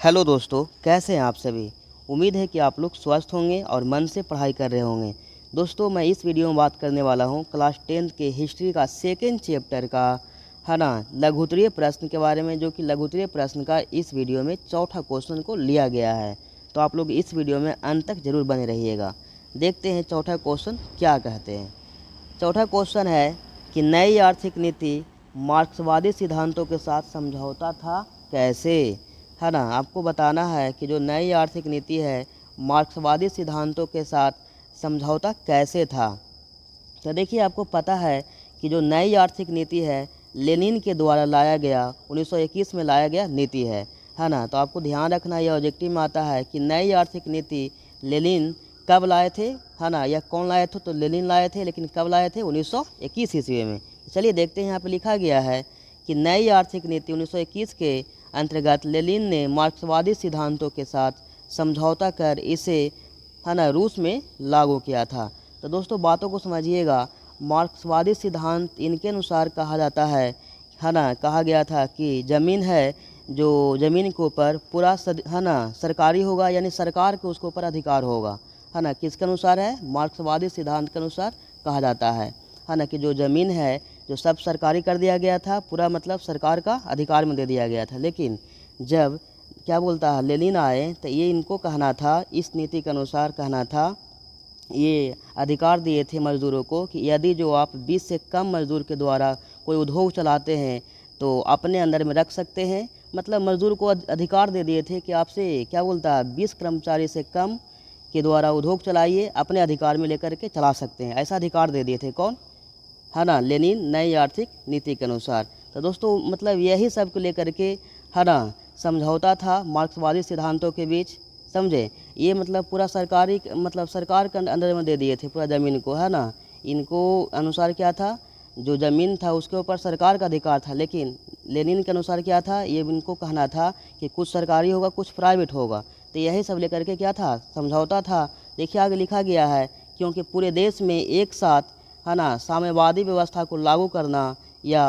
Hello दोस्तों, कैसे हैं आप सभी। उम्मीद है कि आप लोग स्वस्थ होंगे और मन से पढ़ाई कर रहे होंगे। दोस्तों, मैं इस वीडियो में बात करने वाला हूं क्लास 10th के हिस्ट्री का सेकेंड चैप्टर का है ना लघुत्तरीय प्रश्न के बारे में, जो कि लघुत्तरीय प्रश्न का इस वीडियो में चौथा क्वेश्चन को लिया गया है। तो आप लोग इस वीडियो में अंत तक जरूर बने रहिएगा। देखते हैं चौथा क्वेश्चन क्या कहते हैं। चौथा क्वेश्चन है कि नई आर्थिक नीति मार्क्सवादी सिद्धांतों के साथ समझौता था कैसे। है ना, आपको बताना है कि जो नई आर्थिक नीति है मार्क्सवादी सिद्धांतों के साथ समझौता कैसे था। तो देखिए, आपको पता है कि जो नई आर्थिक नीति है लेनिन के द्वारा लाया गया 1921 में लाया गया नीति है ना। तो आपको ध्यान रखना, यह ऑब्जेक्टिव में आता है कि नई आर्थिक नीति लेनिन कब लाए थे, है ना, या कौन लाए थे। तो लेनिन लाए थे, लेकिन कब लाए थे, 1921 ईस्वी में। चलिए देखते हैं, यहाँ पे लिखा गया है कि नई आर्थिक नीति 1921 के अंतर्गत लेनिन ने मार्क्सवादी सिद्धांतों के साथ समझौता कर इसे, है ना, रूस में लागू किया था। तो दोस्तों, बातों को समझिएगा। मार्क्सवादी सिद्धांत इनके अनुसार कहा जाता है ना, कहा गया था कि ज़मीन है जो ज़मीन के ऊपर पूरा है ना सरकारी होगा, यानी सरकार के उसके ऊपर अधिकार होगा। है ना, किसके अनुसार है, मार्क्सवादी सिद्धांत के अनुसार कहा जाता है ना, कि जो ज़मीन है जो सब सरकारी कर दिया गया था, पूरा मतलब सरकार का अधिकार में दे दिया गया था। लेकिन जब क्या बोलता है लेनिन आए, तो ये इनको कहना था, इस नीति के अनुसार कहना था, ये अधिकार दिए थे मज़दूरों को कि यदि जो आप 20 से कम मज़दूर के द्वारा कोई उद्योग चलाते हैं तो अपने अंदर में रख सकते हैं। मतलब मज़दूर को अधिकार दे दिए थे कि आपसे क्या बोलता है 20 कर्मचारी से कम के द्वारा उद्योग चलाइए, अपने अधिकार में लेकर के चला सकते हैं। ऐसा अधिकार दे दिए थे कौन, है ना, लेनिन नई आर्थिक नीति के अनुसार। तो दोस्तों, मतलब यही सब को लेकर के, है ना, समझौता था मार्क्सवादी सिद्धांतों के बीच। समझे, ये मतलब पूरा सरकारी, मतलब सरकार के अंदर में दे दिए थे पूरा ज़मीन को, है ना। इनको अनुसार क्या था, जो ज़मीन था उसके ऊपर सरकार का अधिकार था। लेकिन लेनिन के अनुसार क्या था, ये इनको कहना था कि कुछ सरकारी होगा, कुछ प्राइवेट होगा। तो यही सब लेकर के क्या था, समझौता था। देखिए आगे लिखा गया है, क्योंकि पूरे देश में एक साथ, है ना, साम्यवादी व्यवस्था को लागू करना या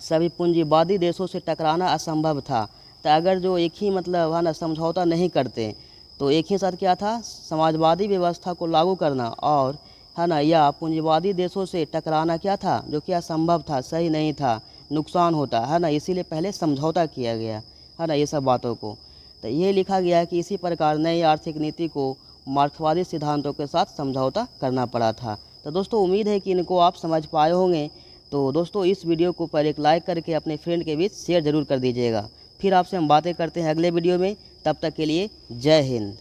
सभी पूंजीवादी देशों से टकराना असंभव था। तो अगर जो एक ही मतलब, है ना, समझौता नहीं करते तो एक ही साथ क्या था, समाजवादी व्यवस्था को लागू करना और, है ना, या पूंजीवादी देशों से टकराना क्या था, जो कि असंभव था, सही नहीं था, नुकसान होता, है ना। इसीलिए पहले समझौता किया गया, है ना, ये सब बातों को। तो ये लिखा गया है कि इसी प्रकार नई आर्थिक नीति को मार्क्सवादी सिद्धांतों के साथ समझौता करना पड़ा था। तो दोस्तों, उम्मीद है कि इनको आप समझ पाए होंगे। तो दोस्तों, इस वीडियो को पर एक लाइक करके अपने फ्रेंड के बीच शेयर ज़रूर कर दीजिएगा। फिर आपसे हम बातें करते हैं अगले वीडियो में। तब तक के लिए जय हिंद।